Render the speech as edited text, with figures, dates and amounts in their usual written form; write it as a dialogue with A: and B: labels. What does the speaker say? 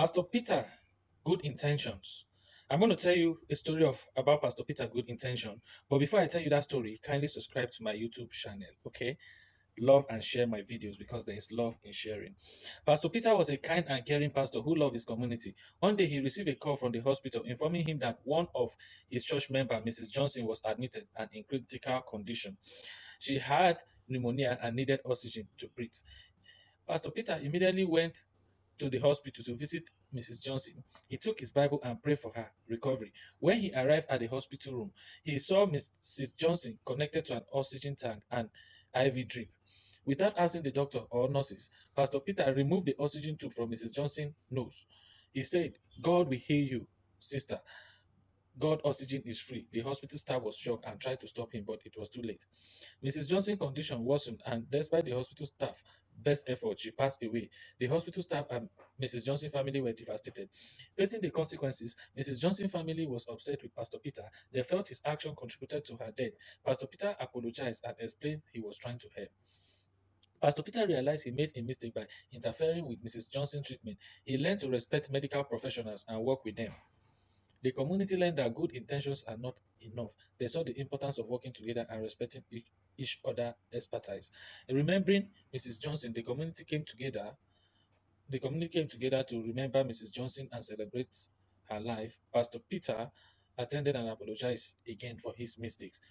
A: Pastor Peter, good intentions. I'm going to tell you a story of about Pastor Peter, good intention. But before I tell you that story, kindly subscribe to my YouTube channel. Okay, love and share my videos because there is love in sharing. Pastor Peter was a kind and caring pastor who loved his community. One day he received a call from the hospital informing him that one of his church member, Mrs. Johnson, was admitted and in critical condition. She had pneumonia and needed oxygen to breathe. Pastor Peter immediately went to the hospital to visit Mrs. Johnson. He took his Bible and prayed for her recovery. When he arrived at the hospital room, he saw Mrs. Johnson connected to an oxygen tank and IV drip. Without asking the doctor or nurses, Pastor Peter removed the oxygen tube from Mrs. Johnson's nose. He said, God will heal you, sister. God oxygen is free. The hospital staff was shocked and tried to stop him, but it was too late. Mrs. Johnson's condition worsened, and despite the hospital staff best effort, she passed away. The hospital staff and Mrs. Johnson's family were devastated. Facing the consequences, Mrs. Johnson's family was upset with Pastor Peter. They felt his action contributed to her death. Pastor Peter apologized and explained he was trying to help. Pastor Peter realized he made a mistake by interfering with Mrs. Johnson's treatment. He learned to respect medical professionals and work with them. The community learned that good intentions are not enough. They saw the importance of working together and respecting each other's expertise. And remembering Mrs. Johnson, the community came together to remember Mrs. Johnson and celebrate her life. Pastor Peter attended and apologized again for his mistakes.